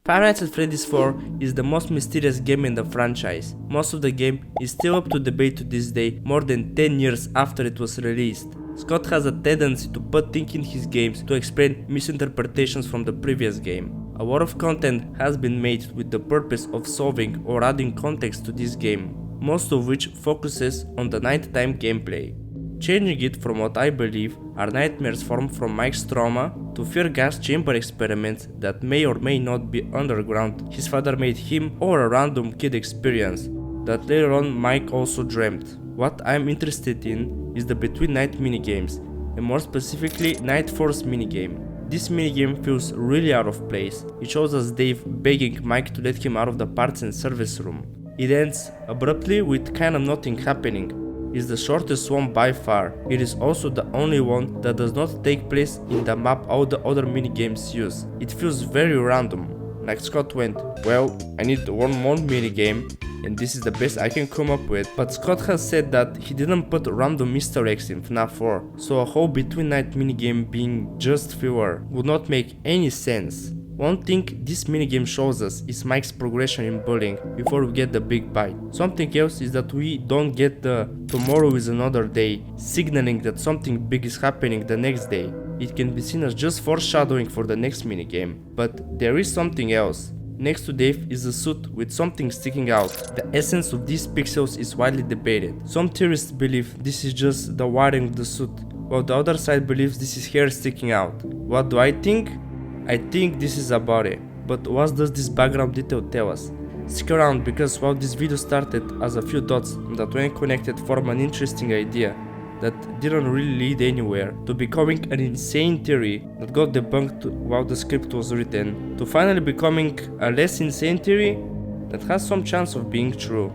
Five Nights at Freddy's 4 is the most mysterious game in the franchise. Most of the game is still up to debate to this day, more than 10 years after it was released. Scott has a tendency to put things in his games to explain misinterpretations from the previous game. A lot of content has been made with the purpose of solving or adding context to this game, most of which focuses on the nighttime gameplay. Changing it from what I believe are nightmares formed from Mike's trauma to fear gas chamber experiments that may or may not be underground his father made him, or a random kid experience that later on Mike also dreamt. What I'm interested in is the between night minigames, and more specifically Night Force minigame. This minigame feels really out of place. It shows us Dave begging Mike to let him out of the parts and service room. It ends abruptly with kinda nothing happening. Is the shortest one by far. It is also the only one that does not take place in the map all the other minigames use. It feels very random, like Scott went, well, I need one more minigame and this is the best I can come up with. But Scott has said that he didn't put random Easter eggs in Fnaf 4, so a whole between night minigame being just fewer would not make any sense. One thing this minigame shows us is Mike's progression in bullying before we get the big bite. Something else is that we don't get the tomorrow is another day, signaling that something big is happening the next day. It can be seen as just foreshadowing for the next minigame, but there is something else. Next to Dave is a suit with something sticking out. The essence of these pixels is widely debated. Some theorists believe this is just the wiring of the suit, while the other side believes this is hair sticking out. What do I think? I think this is a body, but what does this background detail tell us? Stick around, because while this video started as a few dots that when connected form an interesting idea that didn't really lead anywhere, to becoming an insane theory that got debunked while the script was written, to finally becoming a less insane theory that has some chance of being true.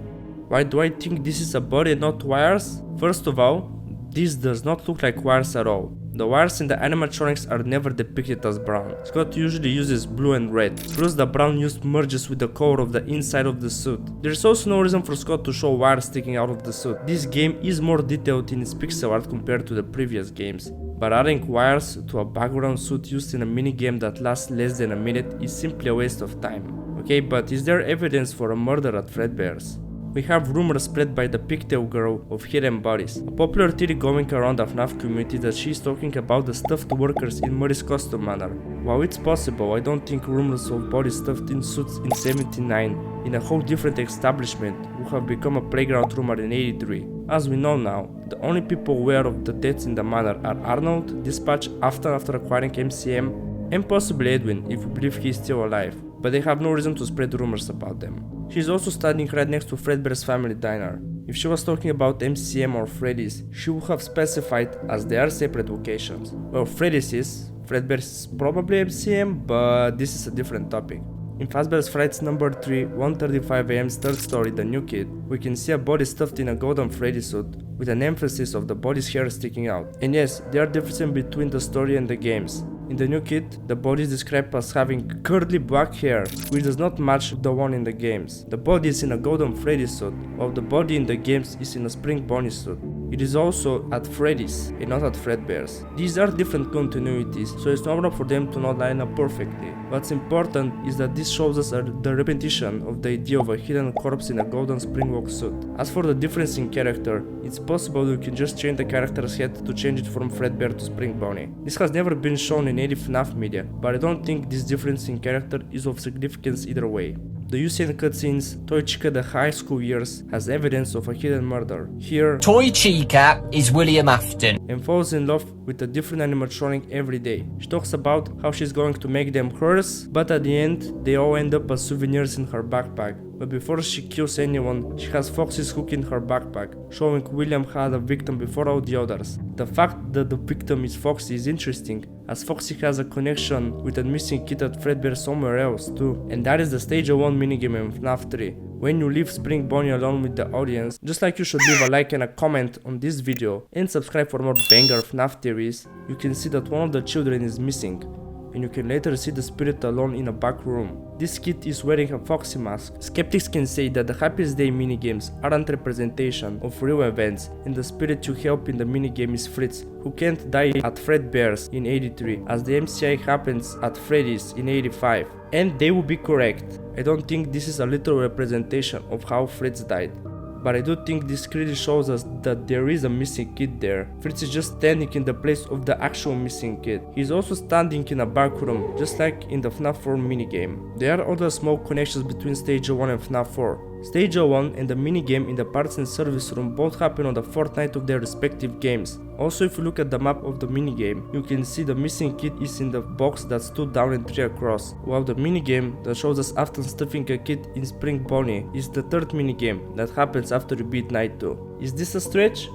Why do I think this is a body and not wires? First of all, this does not look like wires at all. The wires in the animatronics are never depicted as brown. Scott usually uses blue and red, plus the brown used merges with the color of the inside of the suit. There's also no reason for Scott to show wires sticking out of the suit. This game is more detailed in its pixel art compared to the previous games, but adding wires to a background suit used in a minigame that lasts less than a minute is simply a waste of time. Okay, but is there evidence for a murder at Fredbear's? We have rumors spread by the pigtail girl of hidden bodies, a popular theory going around the Fnaf community that she is talking about the stuffed workers in Murray's custom manner. While it's possible, I don't think rumors of bodies stuffed in suits in 79, in a whole different establishment, would have become a playground rumor in 83. As we know now, the only people aware of the deaths in the manor are Arnold, Dispatch after acquiring MCM, and possibly Edwin if we believe he is still alive, but they have no reason to spread rumors about them. She's also standing right next to Fredbear's family diner. If she was talking about MCM or Freddy's, she would have specified as they are separate locations. Well, Freddy's is, Fredbear's is probably MCM, but this is a different topic. In Fazbear's Frights number 3, 1:35 AM's third story, The New Kid, we can see a body stuffed in a golden Freddy suit, with an emphasis of the body's hair sticking out. And yes, there are differences between the story and the games. In The New Kid, the body is described as having curly black hair, which does not match the one in the games. The body is in a golden Freddy suit, while the body in the games is in a spring Bonnie suit. It is also at Freddy's and not at Fredbear's. These are different continuities, so it's normal for them to not line up perfectly. What's important is that this shows us the repetition of the idea of a hidden corpse in a golden springlock suit. As for the difference in character, it's possible you can just change the character's head to change it from Fredbear to Spring Bonnie. This has never been shown in any FNAF media, but I don't think this difference in character is of significance either way. The UCN cutscenes, Toy Chica the high school years has evidence of a hidden murder. Here, Toy Chica is William Afton and falls in love with with a different animatronic every day. She talks about how she's going to make them hers, but at the end they all end up as souvenirs in her backpack. But before she kills anyone, she has foxes hooked in her backpack, showing William had a victim before all the others. The fact that the victim is Foxy is interesting, as Foxy has a connection with a missing kid at Fredbear somewhere else too. And that is the stage 1 minigame in Fnaf 3. When you leave Spring Bonnie alone with the audience, just like you should leave a like and a comment on this video and subscribe for more banger Fnaf theories, you can see that one of the children is missing. And you can later see the spirit alone in a back room. This kid is wearing a Foxy mask. Skeptics can say that the Happiest Day minigames aren't representation of real events, and the spirit you help in the minigame is Fritz, who can't die at Fredbear's in 83, as the MCI happens at Freddy's in 85. And they would be correct. I don't think this is a literal representation of how Fritz died, but I do think this clearly shows us that there is a missing kid there. Fritz is just standing in the place of the actual missing kid. He's also standing in a back room, just like in the FNAF 4 minigame. There are other small connections between Stage 1 and FNAF 4. Stage 1 and the minigame in the parts and service room both happen on the 4th night of their respective games. Also, if you look at the map of the minigame, you can see the missing kid is in the box that stood down and 3 across, while the minigame that shows us Afton stuffing a kid in Spring Bonnie is the 3rd minigame that happens after you beat Night 2. Is this a stretch?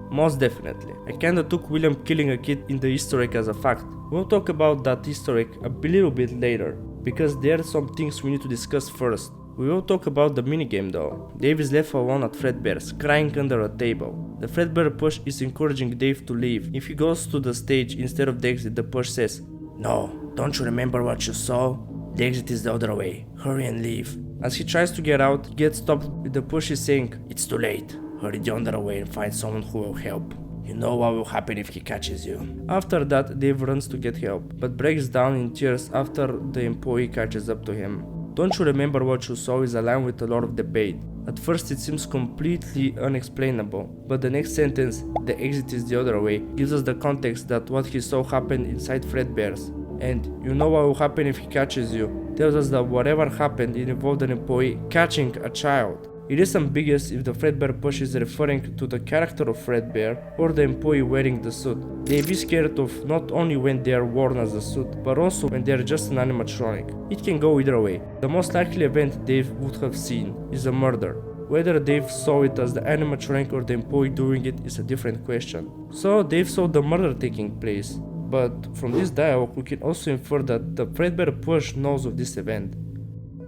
Most definitely. I kinda took William killing a kid in the Easter egg as a fact. We'll talk about that Easter egg a little bit later, because there are some things we need to discuss first. We will talk about the minigame though. Dave is left alone at Fredbear's, crying under a table. The Fredbear Push is encouraging Dave to leave. If he goes to the stage instead of the exit, the Push says, "No, don't you remember what you saw? The exit is the other way. Hurry and leave." As he tries to get out, he gets stopped with the Push is saying, "It's too late. Hurry the other way and find someone who will help. You know what will happen if he catches you." After that, Dave runs to get help, but breaks down in tears after the employee catches up to him. "Don't you remember what you saw" is a line with a lot of debate. At first it seems completely unexplainable, but the next sentence, "the exit is the other way," gives us the context that what he saw happened inside Fredbear's. And "you know what will happen if he catches you" tells us that whatever happened it involved an employee catching a child. It is ambiguous if the Fredbear Push is referring to the character of Fredbear or the employee wearing the suit. They be scared of not only when they are worn as a suit, but also when they are just an animatronic. It can go either way. The most likely event Dave would have seen is a murder. Whether Dave saw it as the animatronic or the employee doing it is a different question. So Dave saw the murder taking place, but from this dialogue we can also infer that the Fredbear Push knows of this event.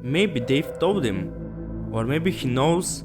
Maybe Dave told him. Or maybe he knows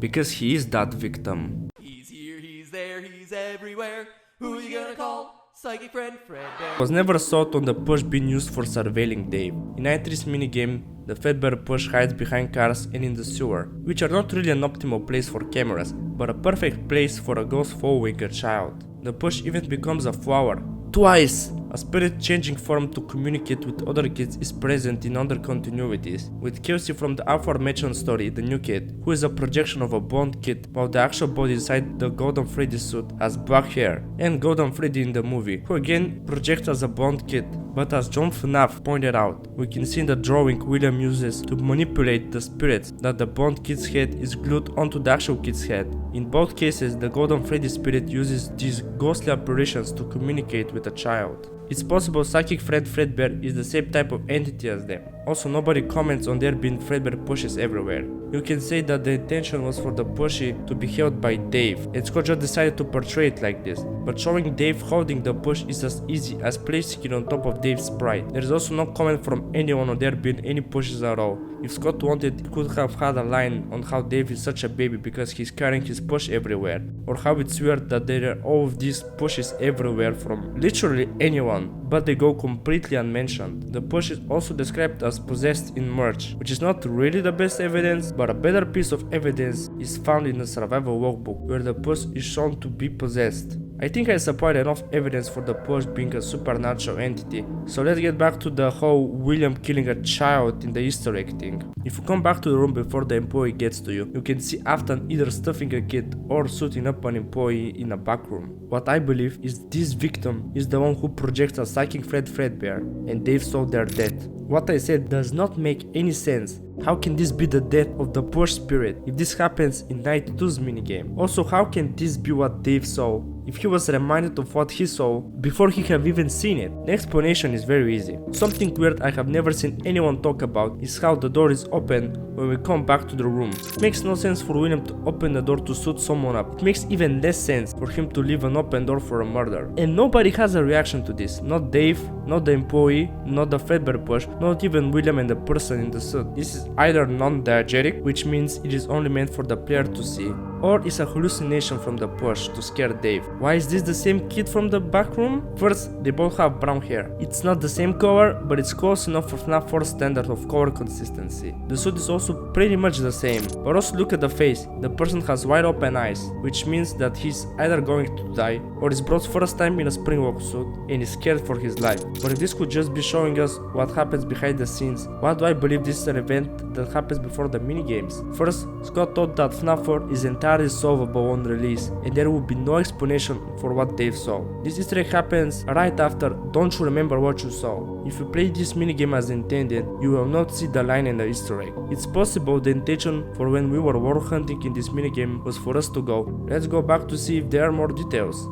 because he is that victim. He's here, he's there, he's everywhere. Who you gonna call? Psychic friend Fredbear. Was never thought on the Push being used for surveilling Dave. In Night 3's minigame, the Fredbear Push hides behind cars and in the sewer, which are not really an optimal place for cameras, but a perfect place for a ghost following a child. The Push even becomes a flower. Twice! A spirit changing form to communicate with other kids is present in other continuities, with Kelsey from the aforementioned story, the new kid, who is a projection of a blonde kid, while the actual body inside the Golden Freddy suit has black hair, and Golden Freddy in the movie, who again projects as a blonde kid. But as John Fnaf pointed out, we can see in the drawing William uses to manipulate the spirits that the blonde kid's head is glued onto the actual kid's head. In both cases, the Golden Freddy spirit uses these ghostly apparitions to communicate with a child. It's possible Psychic Friend Fredbear is the same type of entity as them. Also, nobody comments on there being Fredbear Pushes everywhere. You can say that the intention was for the Pushy to be held by Dave, and Scott just decided to portray it like this. But showing Dave holding the Push is as easy as placing it on top of Dave's sprite. There is also no comment from anyone on there being any pushes at all. If Scott wanted, he could have had a line on how Dave is such a baby because he's carrying his Push everywhere, or how it's weird that there are all of these pushes everywhere from literally anyone, but they go completely unmentioned. The Push is also described as possessed in merch, which is not really the best evidence, but a better piece of evidence is found in the survival workbook, where the Push is shown to be possessed. I think I supplied enough evidence for the Push being a supernatural entity, so let's get back to the whole William killing a child in the Easter egg thing. If you come back to the room before the employee gets to you, you can see Afton either stuffing a kid or suiting up an employee in a back room. What I believe is this victim is the one who projects a Psychic Friend Fredbear, and Dave saw their death. What I said does not make any sense. How can this be the death of the Push spirit if this happens in Night 2's minigame? Also, how can this be what Dave saw if he was reminded of what he saw before he have even seen it? The explanation is very easy. Something weird I have never seen anyone talk about is how the door is open when we come back to the room. It makes no sense for William to open the door to shoot someone up. It makes even less sense for him to leave an open door for a murder. And nobody has a reaction to this. Not Dave, not the employee, not the fredbear plush, not even William and the person in the suit. This is either non-diegetic, which means it is only meant for the player to see, or it's a hallucination from the plush to scare Dave. Why is this the same kid from the back room? First, they both have brown hair. It's not the same color, but it's close enough for FNAF 4 standard of color consistency. The suit is also pretty much the same, but also look at the face. The person has wide open eyes, which means that he's either going to die or is brought first time in a springwalk suit and is scared for his life. But if this could just be showing us what happens behind the scenes, why do I believe this is an event that happens before the minigames? First, Scott thought that FNAF 4 is entirely solvable on release and there would be no explanation for what Dave saw. This Easter egg happens right after "Don't you remember what you saw?" If you play this minigame as intended, you will not see the line in the Easter egg. It's possible the intention for when we were war hunting in this minigame was for us to go, let's go back to see if there are more details.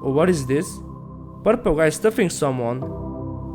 Oh, what is this? Purple guy stuffing someone.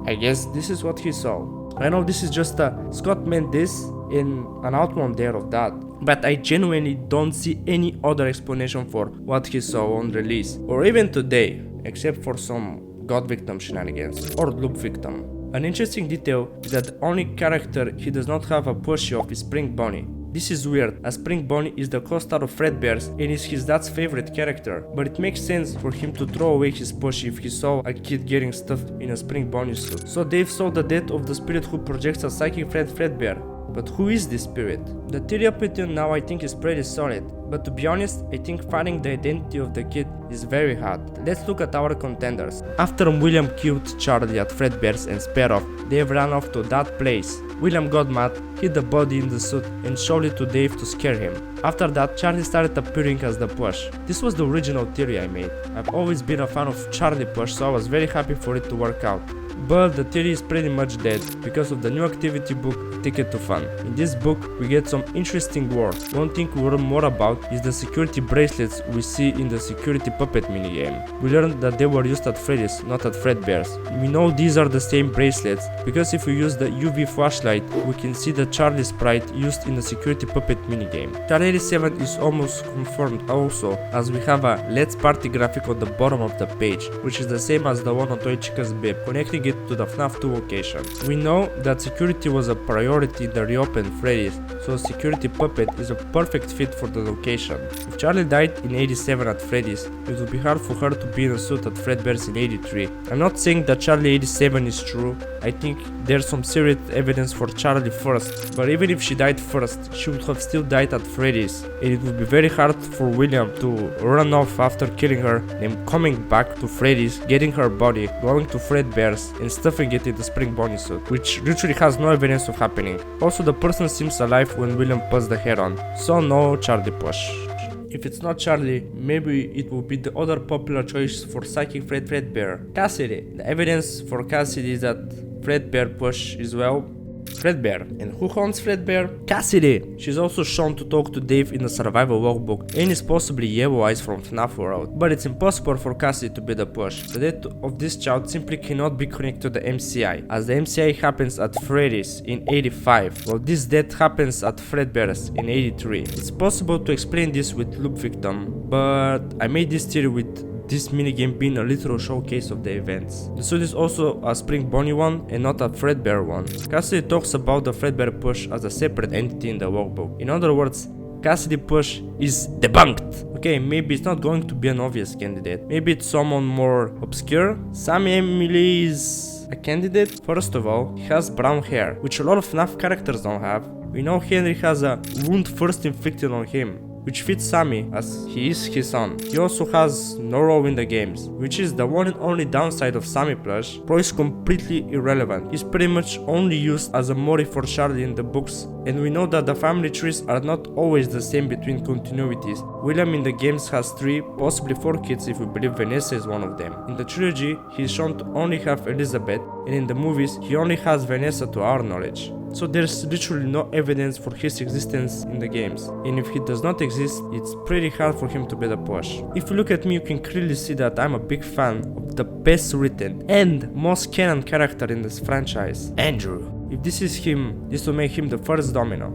I guess this is what he saw. I know this is just a Scott meant this in an outline there of that, but I genuinely don't see any other explanation for what he saw on release, or even today, except for some god victim shenanigans, or loop victim. An interesting detail is that the only character he does not have a plushie of is Spring Bonnie. This is weird, as Spring Bonnie is the co-star of Fredbear's and is his dad's favorite character, but it makes sense for him to throw away his plushie if he saw a kid getting stuffed in a Spring Bonnie suit. So Dave saw the death of the spirit who projects a psychic Fredbear. But who is this spirit? The theory up until now I think is pretty solid, but to be honest, I think finding the identity of the kid is very hard. Let's look at our contenders. After William killed Charlie at Fredbear's and sped off, Dave ran off to that place. William got mad, hid the body in the suit and showed it to Dave to scare him. After that, Charlie started appearing as the plush. This was the original theory I made. I've always been a fan of CharliePlush, so I was very happy for it to work out. But the theory is pretty much dead because of the new activity book Ticket to Fun. In this book we get some interesting lore. One thing we learn more about is the security bracelets we see in the security puppet minigame. We learned that they were used at Freddy's, not at Fredbear's. We know these are the same bracelets because if we use the UV flashlight we can see the Charlie sprite used in the security puppet minigame. Charlie 87 is almost confirmed also, as we have a Let's Party graphic on the bottom of the page, which is the same as the one on Toy Chica's bib, connecting it to the FNAF 2 location. We know that security was a priority in the reopened Freddy's, so a security puppet is a perfect fit for the location. If Charlie died in 87 at Freddy's, it would be hard for her to be in a suit at Fredbear's in 83. I'm not saying that Charlie 87 is true, I think there's some serious evidence for Charlie first, but even if she died first, she would have still died at Freddy's, and it would be very hard for William to run off after killing her, then coming back to Freddy's, getting her body, going to Fredbear's, and stuffing it in the Spring Bonnie suit, which literally has no evidence of happening. Also, the person seems alive when William puts the hair on, so no CharliePlush. If it's not Charlie, maybe it will be the other popular choice for psychic Fredbear, Cassidy. The evidence for Cassidy is that Fredbear plush is well, Fredbear. And who haunts Fredbear? Cassidy! She's also shown to talk to Dave in the survival logbook and is possibly Yellow Eyes from FNAF World, but it's impossible for Cassidy to be the plush. The death of this child simply cannot be connected to the MCI, as the MCI happens at Freddy's in 85, while this death happens at Fredbear's in 83. It's possible to explain this with loop victim, but I made this theory with this minigame being a literal showcase of the events. The suit is also a Spring Bonnie one and not a Fredbear one. Cassidy talks about the Fredbear plush as a separate entity in the logbook. In other words, CassidyPlush is debunked. Okay, maybe it's not going to be an obvious candidate. Maybe it's someone more obscure. Sammy Emily is a candidate. First of all, he has brown hair, which a lot of FNAF characters don't have. We know Henry has a wound first inflicted on him, which fits Sammy as he is his son. He also has no role in the games, which is the one and only downside of SammyPlush. Pro is completely irrelevant. He's pretty much only used as a motive for Charlie in the books, and we know that the family trees are not always the same between continuities. William in the games has 3, possibly 4 kids if we believe Vanessa is one of them. In the trilogy, he is shown to only have Elizabeth, and in the movies, he only has Vanessa to our knowledge. so there's literally no evidence for his existence in the games. And if he does not exist, it's pretty hard for him to be the plush. If you look at me, you can clearly see that I'm a big fan of the best written and most canon character in this franchise, Andrew. If this is him, this will make him the first domino.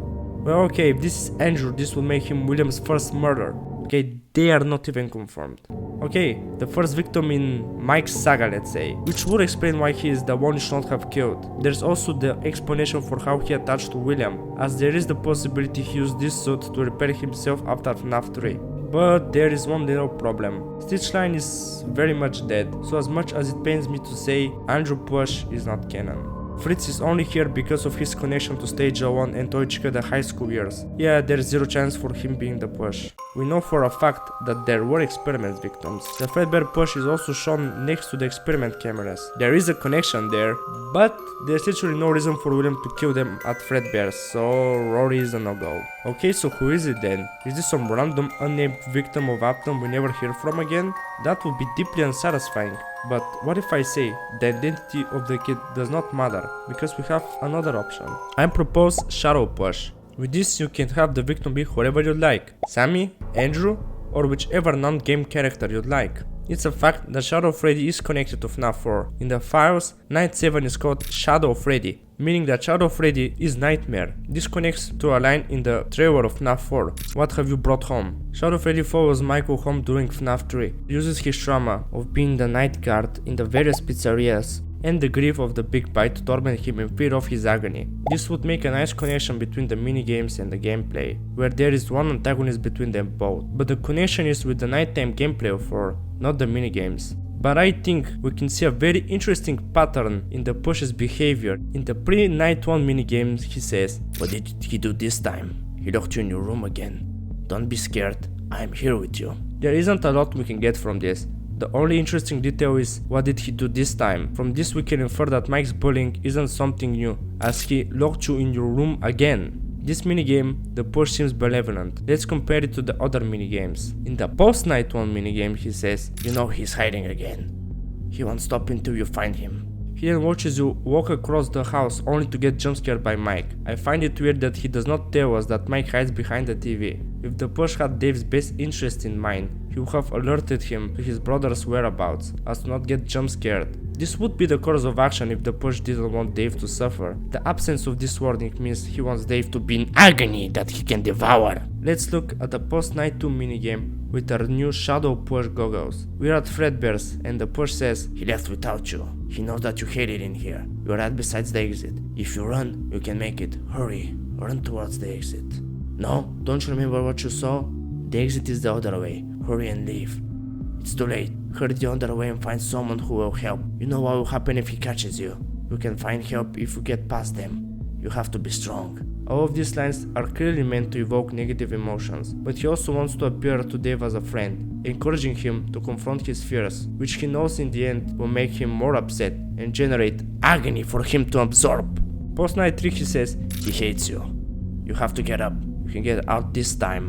Well, okay, if this is Andrew, this will make him William's first murder. Okay, they are not even confirmed. Okay, the first victim in Mike's saga, let's say, which would explain why he is the one you should not have killed. There's also the explanation for how he attached to William, as there is the possibility he used this suit to repair himself after Fnaf Theory. But there is one little problem. Stitch Line is very much dead, so as much as it pains me to say, AndrewPlush is not canon. Fritz is only here because of his connection to Stage 01 and Toichika the high school years. Yeah, there's zero chance for him being the plush. We know for a fact that there were experiment victims. The fredbear plush is also shown next to the experiment cameras. There is a connection there, but there's literally no reason for William to kill them at fredbear, so Rory is a no-go. Okay, so who is it then? Is this some random unnamed victim of Afton we never hear from again? That would be deeply unsatisfying. But what if I say the identity of the kid does not matter, because we have another option? I propose ShadowPlush. With this you can have the victim be whoever you'd like, Sammy, Andrew, or whichever non-game character you'd like. It's a fact that Shadow Freddy is connected to Fnaf 4. In the files, Night 7 is called Shadow Freddy, meaning that Shadow Freddy is Nightmare. This connects to a line in the trailer of Fnaf 4. What have you brought home? Shadow Freddy follows Michael home during Fnaf 3, uses his trauma of being the night guard in the various pizzerias, and the grief of the big bite to torment him in fear of his agony. This would make a nice connection between the minigames and the gameplay, where there is one antagonist between them both. But the connection is with the nighttime gameplay of 4, not the minigames. But I think we can see a very interesting pattern in the Plush's behavior. In the pre-Night 1 minigames, he says, "What did he do this time? He locked you in your room again. Don't be scared, I'm here with you." There isn't a lot we can get from this. The only interesting detail is, what did he do this time? From this we can infer that Mike's bullying isn't something new, as he locked you in your room again. This minigame, the push seems malevolent. Let's compare it to the other minigames. In the post-Night 1 minigame he says, "You know he's hiding again. He won't stop until you find him." He then watches you walk across the house only to get jumpscared by Mike. I find it weird that he does not tell us that Mike hides behind the TV. If the plush had Dave's best interest in mind, he would have alerted him to his brother's whereabouts, as to not get jumpscared. This would be the course of action if the plush didn't want Dave to suffer. The absence of this warning means he wants Dave to be in agony that he can devour. Let's look at the post-Night 2 minigame with our new ShadowPlush goggles. We're at Fredbear's and the plush says, "He left without you. He knows that you hate it in here. You're right beside the exit. If you run, you can make it. Hurry, run towards the exit." "No, don't you remember what you saw? The exit is the other way. Hurry and leave." "It's too late. Hurry the other way and find someone who will help. You know what will happen if he catches you. You can find help if you get past them. You have to be strong." All of these lines are clearly meant to evoke negative emotions, but he also wants to appear to Dave as a friend, encouraging him to confront his fears, which he knows in the end will make him more upset and generate agony for him to absorb. Post-Night 3 he says, "He hates you. You have to get up. You can get out this time,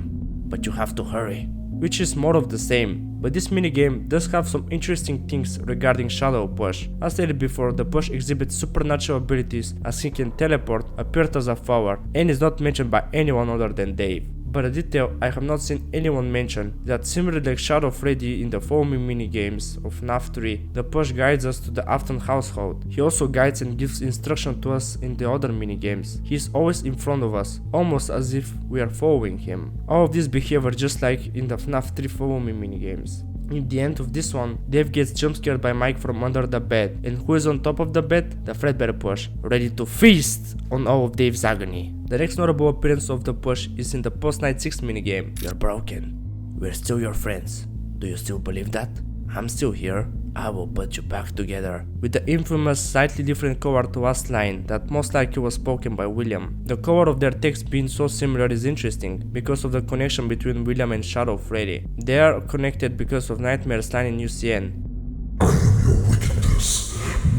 but you have to hurry." Which is more of the same. But this minigame does have some interesting things regarding ShadowPlush. As stated before, the plush exhibits supernatural abilities as he can teleport, appear as a flower, and is not mentioned by anyone other than Dave. But a detail I have not seen anyone mention is that similarly like Shadow Freddy in the following minigames of Fnaf 3, the plush guides us to the Afton household. He also guides and gives instruction to us in the other minigames. He is always in front of us, almost as if we are following him. All of this behavior just like in the Fnaf 3 following minigames. In the end of this one, Dave gets jumpscared by Mike from under the bed, and who is on top of the bed? The fredbear plush, ready to feast on all of Dave's agony. The next notable appearance of the plush is in the post-Night 6 minigame. "You're broken. We're still your friends. Do you still believe that? I'm still here. I will put you back together." With the infamous slightly different color to last line that most likely was spoken by William. The color of their text being so similar is interesting because of the connection between William and Shadow Freddy. They are connected because of Nightmare's line in UCN. "I am your wickedness,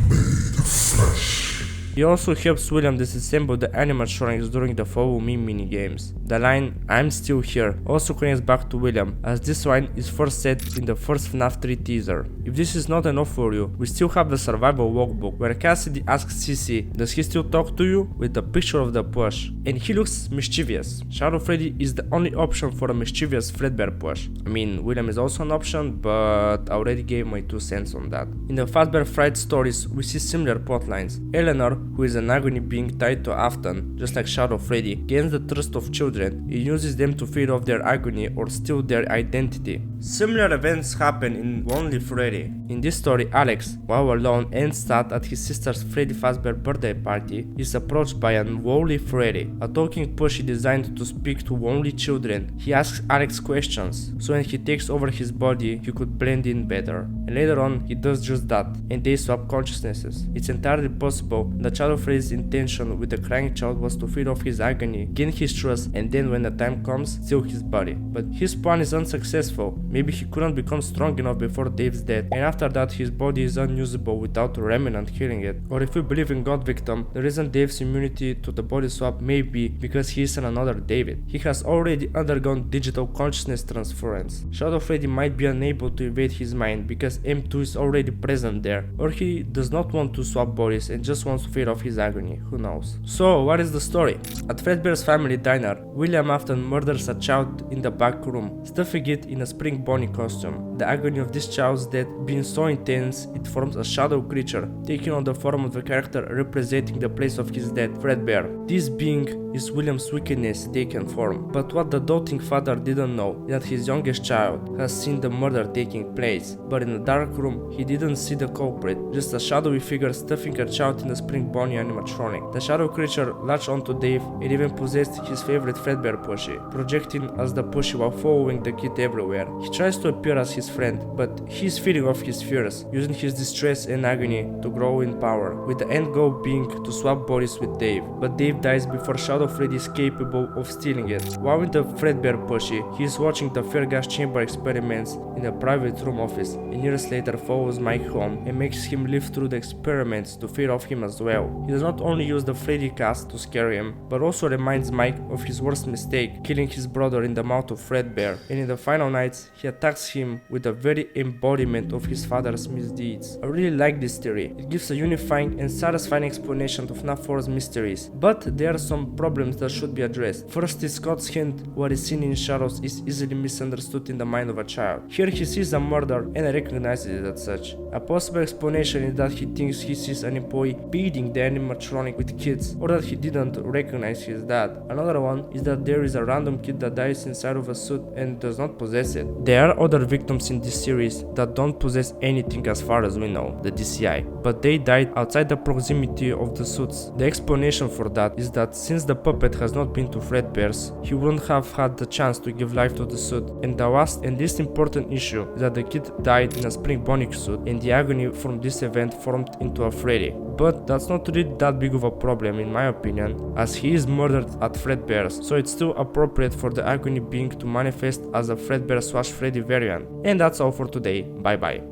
made of flesh." He also helps William disassemble the animatronics during the Follow Me minigames. The line "I'm still here" also connects back to William, as this line is first said in the first Fnaf 3 teaser. If this is not enough for you, we still have the survival logbook, where Cassidy asks Sissy, "Does he still talk to you?" with a picture of the plush, and he looks mischievous. Shadow Freddy is the only option for a mischievous Fredbear plush. I mean, William is also an option, but I already gave my 2 cents on that. In the Fazbear Fright stories, we see similar plotlines. Eleanor, who is an agony being tied to Afton, just like Shadow Freddy, gains the trust of children and uses them to feed off their agony or steal their identity. Similar events happen in Lonely Freddy. In this story, Alex, while alone and sad at his sister's Freddy Fazbear birthday party, is approached by an Lonely Freddy, a talking plushie designed to speak to lonely children. He asks Alex questions, so when he takes over his body, he could blend in better. And later on, he does just that, and they swap consciousnesses. It's entirely possible that Shadow Freddy's intention with the crying child was to feed off his agony, gain his trust, and then when the time comes, steal his body. But his plan is unsuccessful. Maybe he couldn't become strong enough before Dave's death, and after that his body is unusable without a remnant killing it. Or if we believe in God Victim, the reason Dave's immunity to the body swap may be because he is another David. He has already undergone digital consciousness transference. Shadow Freddy might be unable to evade his mind because M2 is already present there, or he does not want to swap bodies and just wants to feed off his agony, who knows. So what is the story? At Fredbear's family diner, William Afton murders a child in the back room, stuffing it in a spring bunny costume. The agony of this child's death being so intense, it forms a shadow creature, taking on the form of the character representing the place of his death, Fredbear. This being is William's wickedness taken form. But what the doting father didn't know is that his youngest child has seen the murder taking place, but in the dark room he didn't see the culprit, just a shadowy figure stuffing a child in the spring bunny animatronic. The shadow creature latched onto Dave and even possessed his favorite Fredbear plushie, projecting as the plushie while following the kid everywhere. He tries to appear as his friend, but he's feeding off his fears, using his distress and agony to grow in power, with the end goal being to swap bodies with Dave. But Dave dies before Shadow Freddy is capable of stealing it. While in the Fredbear plushie, he is watching the fear gas chamber experiments in a private room office, and years later follows Mike home and makes him live through the experiments to feed off him as well. He does not only use the Freddy cast to scare him, but also reminds Mike of his worst mistake, killing his brother in the mouth of Fredbear, and in the final nights he attacks him with the very embodiment of his father's misdeeds. I really like this theory. It gives a unifying and satisfying explanation of FNAF 4's mysteries, but there are some problems that should be addressed. First is Scott's hint what is seen in shadows is easily misunderstood in the mind of a child. Here he sees a murder and recognizes it as such. A possible explanation is that he thinks he sees an employee beating the animatronic with kids, or that he didn't recognize his dad. Another one is that there is a random kid that dies inside of a suit and does not possess it. There are other victims in this series that don't possess anything as far as we know, the DCI, but they died outside the proximity of the suits. The explanation for that is that since the puppet has not been to Fredbear's, he wouldn't have had the chance to give life to the suit. And the last and least important issue is that the kid died in a spring bunny suit, and the agony from this event formed into a Freddy. But that's not really that big of a problem in my opinion, as he is murdered at Fredbear's, so it's still appropriate for the agony being to manifest as a Fredbear/Freddy variant. And that's all for today, bye bye.